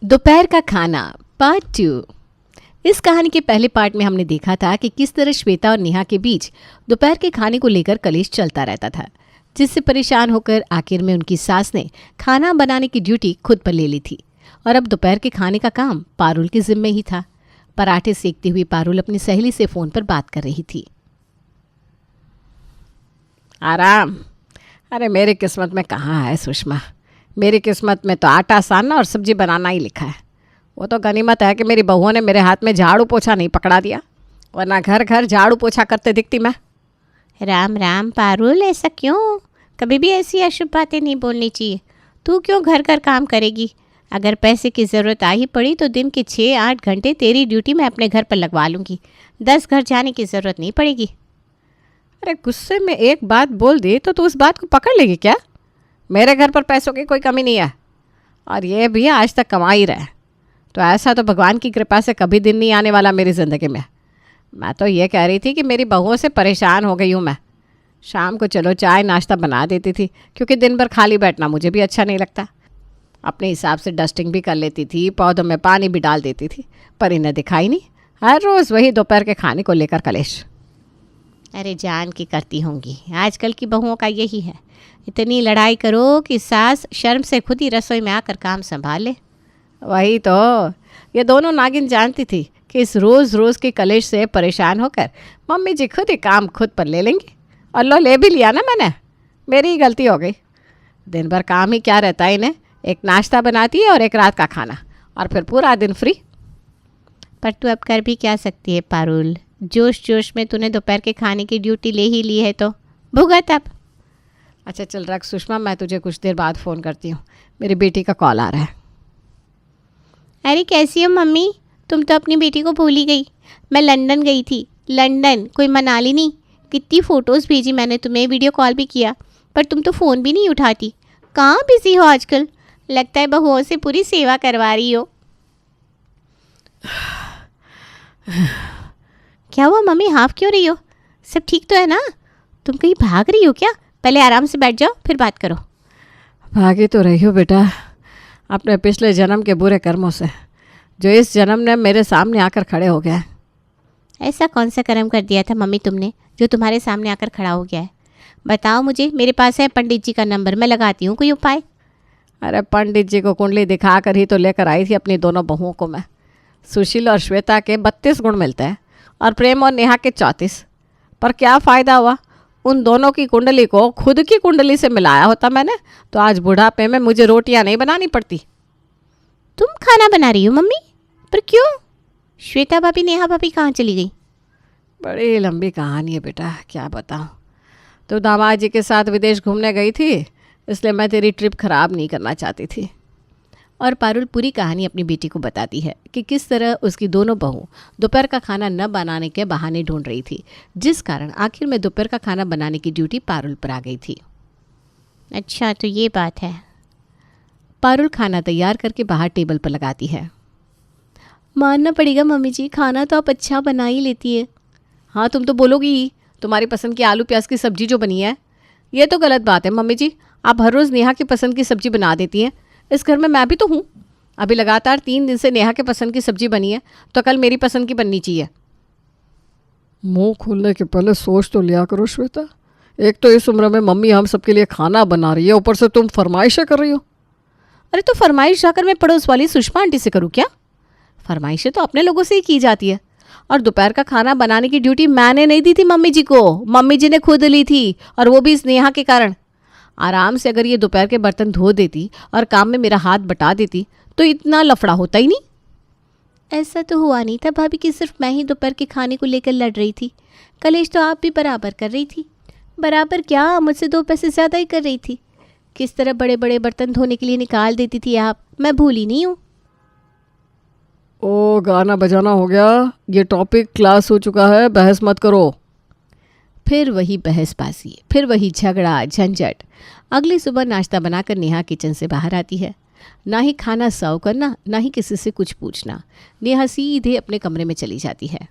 दोपहर का खाना पार्ट 2। इस कहानी के पहले पार्ट में हमने देखा था कि किस तरह श्वेता और नेहा के बीच दोपहर के खाने को लेकर कलेश चलता रहता था, जिससे परेशान होकर आखिर में उनकी सास ने खाना बनाने की ड्यूटी खुद पर ले ली थी और अब दोपहर के खाने का काम पारुल के जिम्मे ही था। पराठे सेकती हुई पारुल अपनी सहेली से फ़ोन पर बात कर रही थी। आराम। अरे मेरी किस्मत में कहाँ है सुषमा, मेरी किस्मत में तो आटा सानना और सब्जी बनाना ही लिखा है। वो तो गनीमत है कि मेरी बहुओं ने मेरे हाथ में झाड़ू पोछा नहीं पकड़ा दिया, वरना घर घर झाड़ू पोछा करते दिखती मैं। राम राम पारुल, ऐसा क्यों? कभी भी ऐसी अशुभ बातें नहीं बोलनी चाहिए। तू क्यों घर घर काम करेगी? अगर पैसे की ज़रूरत आ ही पड़ी तो दिन के 6-8 घंटे तेरी ड्यूटी मैं अपने घर पर लगवा लूँगी। 10 घर जाने की ज़रूरत नहीं पड़ेगी। अरे गुस्से में एक बात बोल दी तो तू उस बात को पकड़ लेगी क्या? मेरे घर पर पैसों की कोई कमी नहीं है और ये भी आज तक कमा ही रहे। तो ऐसा तो भगवान की कृपा से कभी दिन नहीं आने वाला मेरी ज़िंदगी में। मैं तो ये कह रही थी कि मेरी बहुओं से परेशान हो गई हूँ मैं। शाम को चलो चाय नाश्ता बना देती थी, क्योंकि दिन भर खाली बैठना मुझे भी अच्छा नहीं लगता। अपने हिसाब से डस्टिंग भी कर लेती थी, पौधों में पानी भी डाल देती थी, पर इन्हें दिखाई नहीं। हर रोज़ वही दोपहर के खाने को लेकर कलेश। अरे जान की करती होंगी, आजकल की बहुओं का यही है। इतनी लड़ाई करो कि सास शर्म से खुद ही रसोई में आकर काम संभाल ले। वही तो, ये दोनों नागिन जानती थी कि इस रोज़ रोज़ के कलेश से परेशान होकर मम्मी जी खुद ही काम खुद पर ले लेंगी। और लो ले भी लिया ना मैंने, मेरी ही गलती हो गई। दिन भर काम ही क्या रहता है इन्हें, एक नाश्ता बनाती है और एक रात का खाना, और फिर पूरा दिन फ्री। पर तू अब कर भी क्या सकती है पारुल? जोश जोश में तूने दोपहर के खाने की ड्यूटी ले ही ली है तो भुगत अब। अच्छा चल रख सुषमा, मैं तुझे कुछ देर बाद फ़ोन करती हूँ, मेरी बेटी का कॉल आ रहा है। अरे कैसी हो मम्मी? तुम तो अपनी बेटी को भूल ही गई। मैं लंदन गई थी। लंदन, कोई मनाली नहीं। कितनी फ़ोटोज़ भेजी मैंने तुम्हें, वीडियो कॉल भी किया, पर तुम तो फ़ोन भी नहीं उठाती। कहाँ बिज़ी हो आजकल? लगता है बहुओं से पूरी सेवा करवा रही हो। क्या हुआ मम्मी, हाफ क्यों रही हो? सब ठीक तो है ना? तुम कहीं भाग रही हो क्या? पहले आराम से बैठ जाओ, फिर बात करो। भागी तो रही हो बेटा, अपने पिछले जन्म के बुरे कर्मों से, जो इस जन्म ने मेरे सामने आकर खड़े हो गया है। ऐसा कौन सा कर्म कर दिया था मम्मी तुमने, जो तुम्हारे सामने आकर खड़ा हो गया है? बताओ मुझे, मेरे पास है पंडित जी का नंबर, मैं लगाती हूँ कोई उपाय। अरे पंडित जी को कुंडली दिखा कर ही तो लेकर आई थी अपनी दोनों बहुओं को मैं। सुशील और श्वेता के 32 गुण मिलते हैं और प्रेम और नेहा के 34, पर क्या फ़ायदा हुआ? उन दोनों की कुंडली को खुद की कुंडली से मिलाया होता मैंने, तो आज बुढ़ापे में मुझे रोटियां नहीं बनानी पड़ती। तुम खाना बना रही हो मम्मी? पर क्यों? श्वेता भाभी, नेहा भाभी कहाँ चली गई? बड़ी लंबी कहानी है बेटा, क्या बताऊँ। तो दामाद जी के साथ विदेश घूमने गई थी, इसलिए मैं तेरी ट्रिप ख़राब नहीं करना चाहती थी। और पारुल पूरी कहानी अपनी बेटी को बताती है कि किस तरह उसकी दोनों बहू दोपहर का खाना न बनाने के बहाने ढूंढ रही थी, जिस कारण आखिर में दोपहर का खाना बनाने की ड्यूटी पारुल पर आ गई थी। अच्छा तो ये बात है। पारुल खाना तैयार करके बाहर टेबल पर लगाती है। मानना पड़ेगा मम्मी जी, खाना तो आप अच्छा बना ही लेती है। हाँ तुम तो बोलोगी ही, तुम्हारी पसंद की आलू प्याज की सब्जी जो बनी है। ये तो गलत बात है मम्मी जी, आप हर रोज़ नेहा की पसंद की सब्जी बना देती हैं। इस घर में मैं भी तो हूँ। अभी लगातार 3 दिन से नेहा के पसंद की सब्जी बनी है, तो कल मेरी पसंद की बननी चाहिए। मुंह खोलने के पहले सोच तो लिया करो श्वेता। एक तो इस उम्र में मम्मी हम सबके लिए खाना बना रही है, ऊपर से तुम फरमाइशें कर रही हो। अरे तो फरमाइश जाकर मैं पड़ोस वाली सुषमा आंटी से करूँ क्या? फरमाइशें तो अपने लोगों से ही की जाती है। और दोपहर का खाना बनाने की ड्यूटी मैंने नहीं दी थी मम्मी जी को, मम्मी जी ने खुद ली थी, और वो भी इस नेहा के कारण। आराम से अगर ये दोपहर के बर्तन धो देती और काम में मेरा हाथ बटा देती तो इतना लफड़ा होता ही नहीं। ऐसा तो हुआ नहीं था भाभी कि सिर्फ मैं ही दोपहर के खाने को लेकर लड़ रही थी। कलेश तो आप भी बराबर कर रही थी। बराबर क्या, मुझसे 2 पैसे ज़्यादा ही कर रही थी। किस तरह बड़े बड़े बर्तन धोने के लिए निकाल देती थी आप, मैं भूली नहीं हूँ। ओ गाना बजाना हो गया, ये टॉपिक क्लास हो चुका है, बहस मत करो। फिर वही बहसबाजी, फिर वही झगड़ा झंझट। अगली सुबह नाश्ता बनाकर नेहा किचन से बाहर आती है। ना ही खाना सर्व करना, ना ही किसी से कुछ पूछना, नेहा सीधे अपने कमरे में चली जाती है।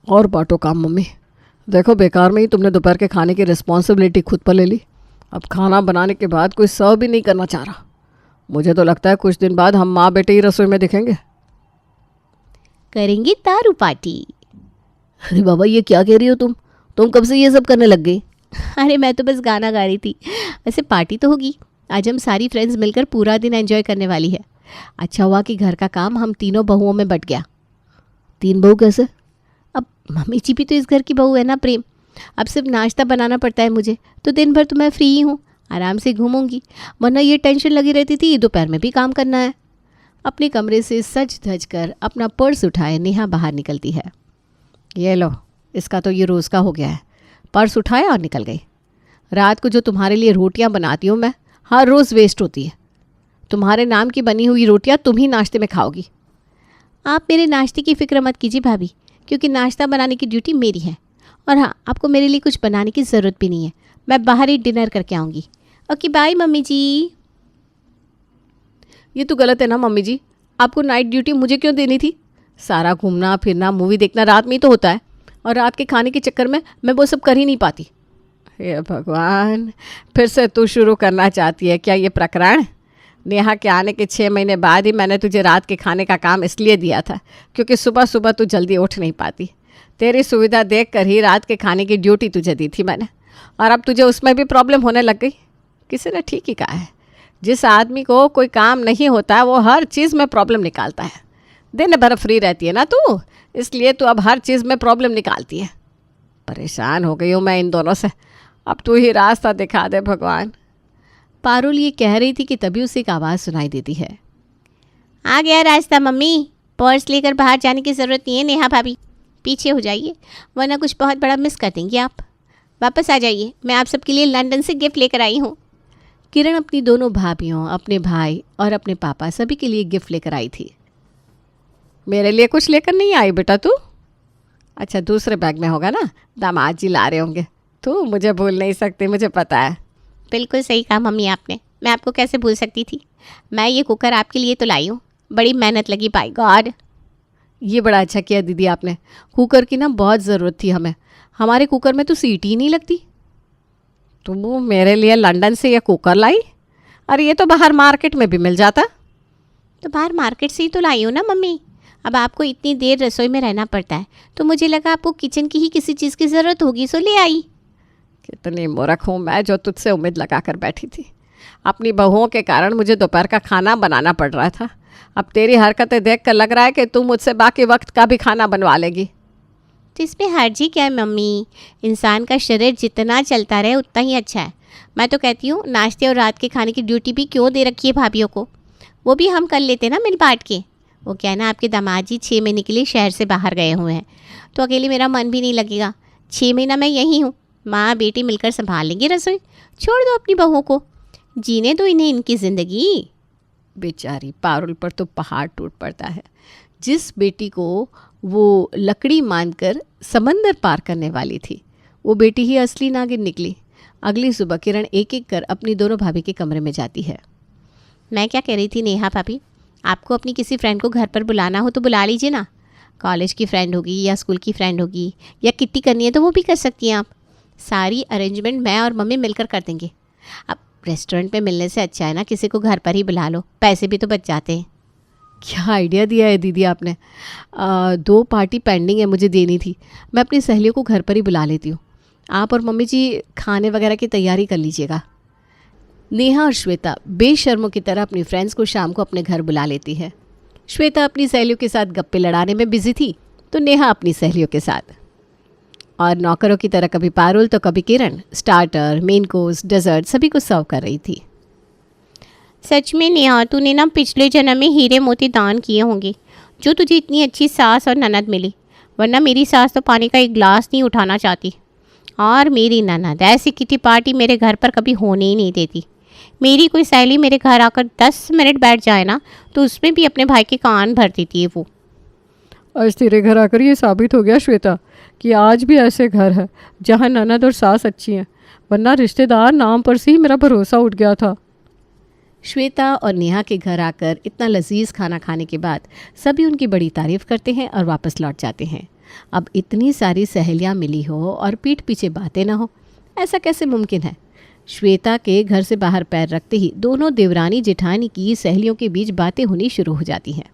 और बांटो काम मम्मी, देखो बेकार में ही तुमने दोपहर के खाने की रिस्पॉन्सिबिलिटी खुद पर ले ली। अब खाना बनाने के बाद कोई सर्व भी नहीं करना चाह रहा। मुझे तो लगता है कुछ दिन बाद हम माँ बेटे ही रसोई में दिखेंगे। करेंगे दारू पार्टी। अरे बाबा, ये क्या कह रही हो तुम कब से ये सब करने लग गई? अरे मैं तो बस गाना गा रही थी। वैसे पार्टी तो होगी। आज हम सारी फ्रेंड्स मिलकर पूरा दिन एंजॉय करने वाली है। अच्छा हुआ कि घर का काम हम तीनों बहुओं में बट गया। 3 बहू कैसे? अब मम्मी जी भी तो इस घर की बहू है ना प्रेम। अब सिर्फ नाश्ता बनाना पड़ता है मुझे, तो दिन भर तो मैं फ्री ही हूँ, आराम से घूमूंगी। वरना ये टेंशन लगी रहती थी दोपहर में भी काम करना है। अपने कमरे से सज धज कर अपना पर्स उठाए नेहा बाहर निकलती है। ये लो, इसका तो ये रोज़ का हो गया है। पर्स उठाया और निकल गई। रात को जो तुम्हारे लिए रोटियां बनाती हूँ मैं, हर रोज़ वेस्ट होती है। तुम्हारे नाम की बनी हुई रोटियां तुम ही नाश्ते में खाओगी। आप मेरे नाश्ते की फ़िक्र मत कीजिए भाभी, क्योंकि नाश्ता बनाने की ड्यूटी मेरी है। और हाँ, आपको मेरे लिए कुछ बनाने की ज़रूरत भी नहीं है। मैं बाहर ही डिनर करके आऊँगी। ओके बाय मम्मी जी। ये तो गलत है ना मम्मी जी, आपको नाइट ड्यूटी मुझे क्यों देनी थी? सारा घूमना फिरना मूवी देखना रात में ही तो होता है, और रात के खाने के चक्कर में मैं वो सब कर ही नहीं पाती। हे भगवान, फिर से तू शुरू करना चाहती है क्या ये प्रकरण? नेहा के आने के 6 महीने बाद ही मैंने तुझे रात के खाने का काम इसलिए दिया था क्योंकि सुबह सुबह तू जल्दी उठ नहीं पाती। तेरी सुविधा देख कर ही रात के खाने की ड्यूटी तुझे दी थी मैंने, और अब तुझे उसमें भी प्रॉब्लम होने लग गई। किसी ने ठीक ही कहा है, जिस आदमी को कोई काम नहीं होता है वो हर चीज़ में प्रॉब्लम निकालता है। दिन भर फ्री रहती है ना तू, इसलिए तू अब हर चीज़ में प्रॉब्लम निकालती है। परेशान हो गई हूँ मैं इन दोनों से। अब तू ही रास्ता दिखा दे भगवान। पारुल ये कह रही थी कि तभी उसे एक आवाज़ सुनाई देती है। आ गया रास्ता मम्मी। पर्स लेकर बाहर जाने की ज़रूरत नहीं है नेहा भाभी, पीछे हो जाइए, वरना कुछ बहुत बड़ा मिस कर देंगे आप। वापस आ जाइए, मैं आप सबके लिए लंदन से गिफ्ट लेकर आई हूँ। किरण अपनी दोनों भाभियों, अपने भाई और अपने पापा सभी के लिए गिफ्ट लेकर आई थी। मेरे लिए कुछ लेकर नहीं आई बेटा तू? अच्छा, दूसरे बैग में होगा ना, दामाद जी ला रहे होंगे। तू मुझे भूल नहीं सकती, मुझे पता है। बिल्कुल सही कहा मम्मी आपने, मैं आपको कैसे भूल सकती थी। मैं ये कुकर आपके लिए तो लाई हूँ, बड़ी मेहनत लगी बाय गॉड। ये बड़ा अच्छा किया दीदी आपने। कुकर की ना बहुत ज़रूरत थी हमें। हमारे कुकर में तो सीटी ही नहीं लगती। तू मेरे लिए लंदन से ये कुकर लाई? अरे ये तो बाहर मार्केट में भी मिल जाता। तो बाहर मार्केट से ही तो लाई हूँ ना मम्मी। अब आपको इतनी देर रसोई में रहना पड़ता है, तो मुझे लगा आपको किचन की ही किसी चीज़ की ज़रूरत होगी, सो ले आई। कितनी मूर्ख हूँ मैं जो तुझसे उम्मीद लगा कर बैठी थी। अपनी बहुओं के कारण मुझे दोपहर का खाना बनाना पड़ रहा था। अब तेरी हरकतें देख कर लग रहा है कि तू मुझसे बाकी वक्त का भी खाना बनवा लेगी। तो इसमें हर्जी क्या है मम्मी? इंसान का शरीर जितना चलता रहे उतना ही अच्छा है। मैं तो कहती हूँ नाश्ते और रात के खाने की ड्यूटी भी क्यों दे रखी है भाभीियों को, वो भी हम कर लेते ना मिल बांट के। वो क्या है ना, आपके दामाद जी 6 महीने के लिए शहर से बाहर गए हुए हैं, तो अकेले मेरा मन भी नहीं लगेगा। 6 महीना मैं यहीं हूँ, माँ बेटी मिलकर संभाल लेंगे रसोई। छोड़ दो अपनी बहू को, जीने दो इन्हें इनकी ज़िंदगी। बेचारी पारुल पर तो पहाड़ टूट पड़ता है। जिस बेटी को वो लकड़ी मानकर समंदर पार करने वाली थी, वो बेटी ही असली नागिन निकली। अगली सुबह किरण एक एक कर अपनी दोनों भाभी के कमरे में जाती है। मैं क्या कह रही थी नेहा भाभी, आपको अपनी किसी फ्रेंड को घर पर बुलाना हो तो बुला लीजिए ना। कॉलेज की फ्रेंड होगी या स्कूल की फ्रेंड होगी, या किट्टी करनी है तो वो भी कर सकती हैं आप। सारी अरेंजमेंट मैं और मम्मी मिलकर कर देंगे। अब रेस्टोरेंट में मिलने से अच्छा है ना किसी को घर पर ही बुला लो, पैसे भी तो बच जाते हैं। क्या आइडिया दिया है दीदी आपने। 2 पार्टी पेंडिंग है मुझे देनी थी। मैं अपनी सहेलियों को घर पर ही बुला लेती हूँ। आप और मम्मी जी खाने वगैरह की तैयारी कर लीजिएगा। नेहा और श्वेता बेशर्मों की तरह अपनी फ्रेंड्स को शाम को अपने घर बुला लेती है। श्वेता अपनी सहेलियों के साथ गप्पे लड़ाने में बिजी थी, तो नेहा अपनी सहेलियों के साथ। और नौकरों की तरह कभी पारुल तो कभी किरण स्टार्टर, मेन कोर्स, डेजर्ट सभी को सर्व कर रही थी। सच में नेहा, तूने ना पिछले जन्म में हीरे मोती दान किए होंगे जो तुझे इतनी अच्छी सास और ननद मिली, वरना मेरी सास तो पानी का एक गिलास नहीं उठाना चाहती। और मेरी ननद ऐसी किटी पार्टी मेरे घर पर कभी होने ही नहीं देती। मेरी कोई सहेली मेरे घर आकर 10 मिनट बैठ जाए ना, तो उसमें भी अपने भाई के कान भर देती है वो। आज तेरे घर आकर ये साबित हो गया श्वेता कि आज भी ऐसे घर है जहाँ ननद और सास अच्छी हैं, वरना रिश्तेदार नाम पर से ही मेरा भरोसा उठ गया था। श्वेता और नेहा के घर आकर इतना लजीज खाना खाने के बाद सभी उनकी बड़ी तारीफ करते हैं और वापस लौट जाते हैं। अब इतनी सारी सहेलियां मिली हो और पीठ पीछे बातें ना हो, ऐसा कैसे मुमकिन है? श्वेता के घर से बाहर पैर रखते ही दोनों देवरानी जेठानी की सहेलियों के बीच बातें होनी शुरू हो जाती हैं।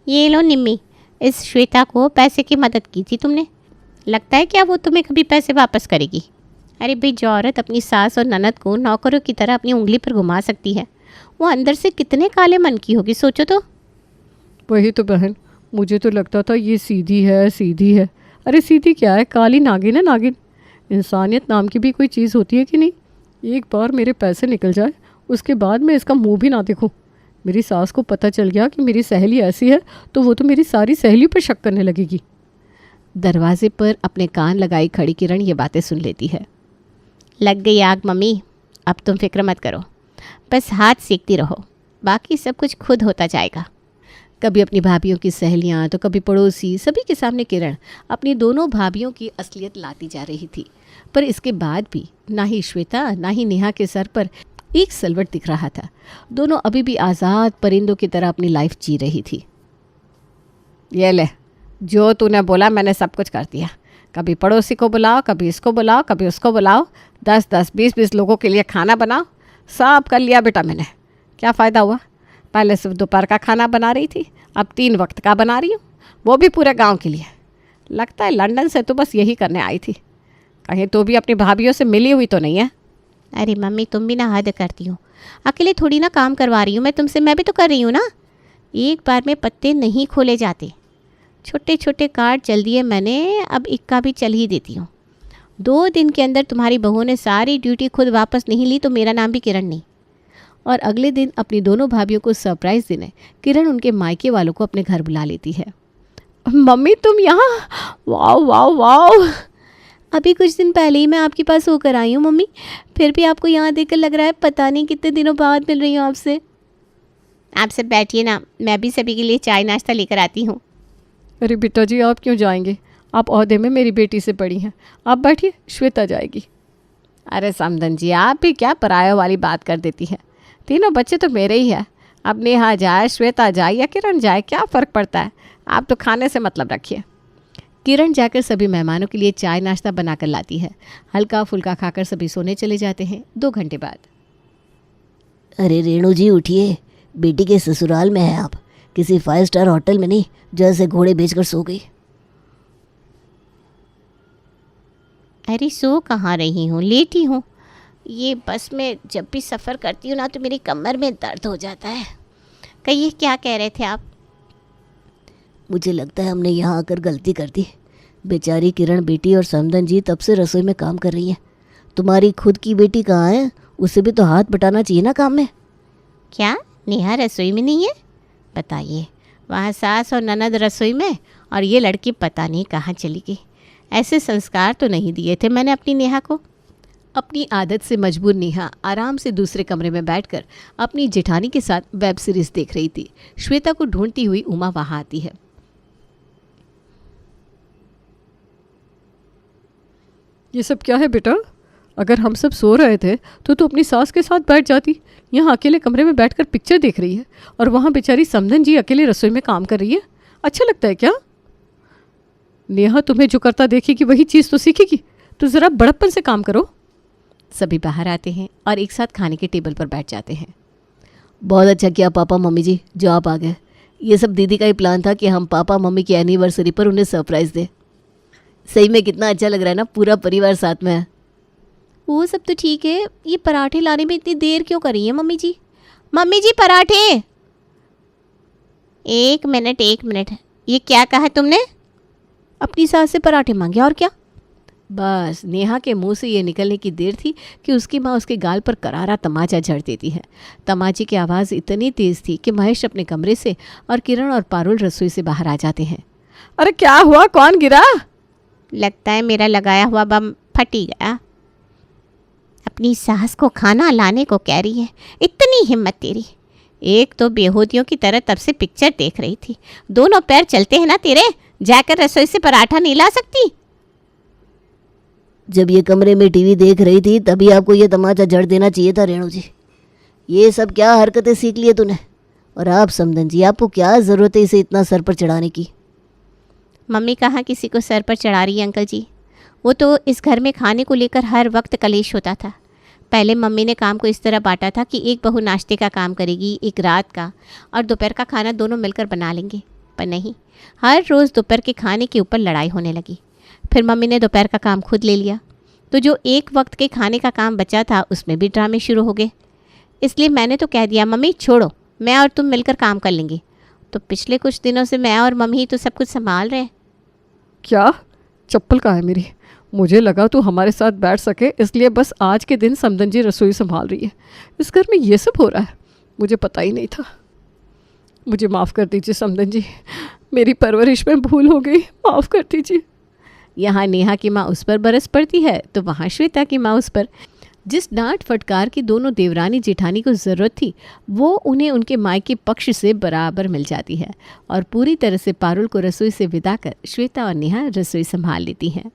ये लो निम्मी, इस श्वेता को पैसे की मदद की थी तुमने, लगता है क्या वो तुम्हें कभी पैसे वापस करेगी? अरे भाई, जो औरत अपनी सास और ननद को नौकरों की तरह अपनी उंगली पर घुमा सकती है, वो अंदर से कितने काले मन की होगी, सोचो तो। वही तो बहन, मुझे तो लगता था ये सीधी है सीधी है। अरे सीधी क्या है, काली नागिन है नागिन। इंसानियत नाम की भी कोई चीज़ होती है कि नहीं? एक बार मेरे पैसे निकल जाए उसके बाद मैं इसका मुंह भी ना देखूं। मेरी सास को पता चल गया कि मेरी सहेली ऐसी है तो वो तो मेरी सारी सहेलियों पर शक करने लगेगी। दरवाजे पर अपने कान लगाई खड़ी किरण ये बातें सुन लेती है। लग गई आग मम्मी, अब तुम फिक्र मत करो, बस हाथ सेकती रहो, बाकी सब कुछ खुद होता जाएगा। कभी अपनी भाभीयों की सहेलियां तो कभी पड़ोसी, सभी के सामने किरण अपनी दोनों भाभीयों की असलियत लाती जा रही थी। पर इसके बाद भी ना ही श्वेता ना ही नेहा के सर पर एक सलवट दिख रहा था। दोनों अभी भी आज़ाद परिंदों की तरह अपनी लाइफ जी रही थी। ये ले, जो तूने बोला मैंने सब कुछ कर दिया। कभी पड़ोसी को बुलाओ, कभी इसको बुलाओ, कभी उसको बुलाओ, 10-10, 20-20 लोगों के लिए खाना बनाओ, सब कर लिया बेटा मैंने। क्या फ़ायदा हुआ? पहले सिर्फ दोपहर का खाना बना रही थी, अब 3 वक्त का बना रही हूँ, वो भी पूरे गांव के लिए। लगता है लंदन से तो बस यही करने आई थी। कहीं तो भी अपनी भाभीयों से मिली हुई तो नहीं है? अरे मम्मी, तुम भी ना हद करती हो, अकेले थोड़ी ना काम करवा रही हूँ मैं तुमसे, मैं भी तो कर रही हूँ ना। एक बार में पत्ते नहीं खोले जाते, छोटे छोटे कार्ड चल दिए मैंने, अब इक्का भी चल ही देती हूँ। 2 दिन के अंदर तुम्हारी बहू ने सारी ड्यूटी खुद वापस नहीं ली तो मेरा नाम भी किरण नहीं। और अगले दिन अपनी दोनों भाभीयों को सरप्राइज़ देने किरण उनके मायके वालों को अपने घर बुला लेती है। मम्मी तुम यहाँ? Wow wow wow. अभी कुछ दिन पहले ही मैं आपके पास होकर आई हूँ मम्मी, फिर भी आपको यहाँ देखकर लग रहा है पता नहीं कितने दिनों बाद मिल रही हूँ आपसे। आप सब बैठिए ना, मैं भी सभी के लिए चाय नाश्ता लेकर आती हूँ। अरे बेटा जी आप क्यों जाएंगे? आप ओहदे में मेरी बेटी से बड़ी हैं, आप बैठिए, श्वेता जाएगी। अरे समधन जी, आप भी क्या परायों वाली बात कर देती है। तीनों बच्चे तो मेरे ही है। अब नेहा जाए, श्वेता जाए या किरण जाए, क्या फ़र्क पड़ता है? आप तो खाने से मतलब रखिए। किरण जाकर सभी मेहमानों के लिए चाय नाश्ता बनाकर लाती है। हल्का फुल्का खाकर सभी सोने चले जाते हैं। 2 घंटे बाद। अरे रेणु जी उठिए, बेटी के ससुराल में हैं आप, किसी 5 स्टार होटल में नहीं जैसे घोड़े बेचकर सो गई। अरे सो कहाँ रही हूँ, लेटी हूँ। ये बस में जब भी सफ़र करती हूँ ना तो मेरी कमर में दर्द हो जाता है। कहिए क्या कह रहे थे आप? मुझे लगता है हमने यहाँ आकर गलती कर दी। बेचारी किरण बेटी और समधन जी तब से रसोई में काम कर रही हैं। तुम्हारी खुद की बेटी कहाँ है? उसे भी तो हाथ बटाना चाहिए ना काम में। क्या नेहा रसोई में नहीं है? बताइए, वहाँ सास और ननद रसोई में और ये लड़की पता नहीं कहाँ चली गई। ऐसे संस्कार तो नहीं दिए थे मैंने अपनी नेहा को। अपनी आदत से मजबूर नेहा आराम से दूसरे कमरे में बैठकर अपनी जेठानी के साथ वेब सीरीज देख रही थी। श्वेता को ढूंढती हुई उमा वहां आती है। ये सब क्या है बेटा? अगर हम सब सो रहे थे तो तू अपनी सास के साथ बैठ जाती। यहाँ अकेले कमरे में बैठकर पिक्चर देख रही है और वहाँ बेचारी समधन जी अकेले रसोई में काम कर रही है। अच्छा लगता है क्या? नेहा तुम्हें जो करता देखेगी वही चीज़ तो सीखेगी। तो ज़रा बड़प्पन से काम करो। सभी बाहर आते हैं और एक साथ खाने के टेबल पर बैठ जाते हैं। बहुत अच्छा किया पापा मम्मी जी जो आप आ गए। ये सब दीदी का ही प्लान था कि हम पापा मम्मी की एनिवर्सरी पर उन्हें सरप्राइज़ दें। सही में कितना अच्छा लग रहा है ना, पूरा परिवार साथ में है। वो सब तो ठीक है, ये पराठे लाने में इतनी देर क्यों कर रही है मम्मी जी? मम्मी जी पराठे। 1 मिनट 1 मिनट, ये क्या कहा तुमने? अपनी सास से पराठे मांगे और क्या? बस नेहा के मुंह से ये निकलने की देर थी कि उसकी माँ उसके गाल पर करारा तमाचा झड़ देती है। तमाचे की आवाज़ इतनी तेज़ थी कि महेश अपने कमरे से और किरण और पारुल रसोई से बाहर आ जाते हैं। अरे क्या हुआ, कौन गिरा? लगता है मेरा लगाया हुआ बम फट ही गया। अपनी सास को खाना लाने को कह रही है, इतनी हिम्मत तेरी। एक तो बेहूदियों की तरह तब से पिक्चर देख रही थी, दोनों पैर चलते हैं ना तेरे, जाकर रसोई से पराठा नहीं ला सकती? जब ये कमरे में टीवी देख रही थी तभी आपको ये तमाचा जड़ देना चाहिए था रेणु जी। ये सब क्या हरकतें सीख लिए तूने? और आप समधन जी, आपको क्या ज़रूरत है इसे इतना सर पर चढ़ाने की? मम्मी कहाँ किसी को सर पर चढ़ा रही है अंकल जी। वो तो इस घर में खाने को लेकर हर वक्त कलेश होता था, पहले मम्मी ने काम को इस तरह बांटा था कि एक बहू नाश्ते का काम करेगी, एक रात का, और दोपहर का खाना दोनों मिलकर बना लेंगे। पर नहीं, हर रोज़ दोपहर के खाने के ऊपर लड़ाई होने लगी। फिर मम्मी ने दोपहर का काम खुद ले लिया, तो जो एक वक्त के खाने का काम बचा था उसमें भी ड्रामे शुरू हो गए। इसलिए मैंने तो कह दिया, मम्मी छोड़ो, मैं और तुम मिलकर काम कर लेंगे। तो पिछले कुछ दिनों से मैं और मम्मी ही तो सब कुछ संभाल रहे हैं। क्या? चप्पल कहाँ है मेरी? मुझे लगा तू हमारे साथ बैठ सके, इसलिए बस आज के दिन समदन जी रसोई संभाल रही है। इस घर में ये सब हो रहा है, मुझे पता ही नहीं था। मुझे माफ़ कर दीजिए समदन जी, मेरी परवरिश में भूल हो गई, माफ़ कर दीजिए। यहाँ नेहा की माँ उस पर बरस पड़ती है तो वहाँ श्वेता की माँ उस पर। जिस डांट फटकार की दोनों देवरानी जेठानी को ज़रूरत थी वो उन्हें उनके मायके पक्ष से बराबर मिल जाती है और पूरी तरह से पारुल को रसोई से विदा कर श्वेता और नेहा रसोई संभाल लेती हैं।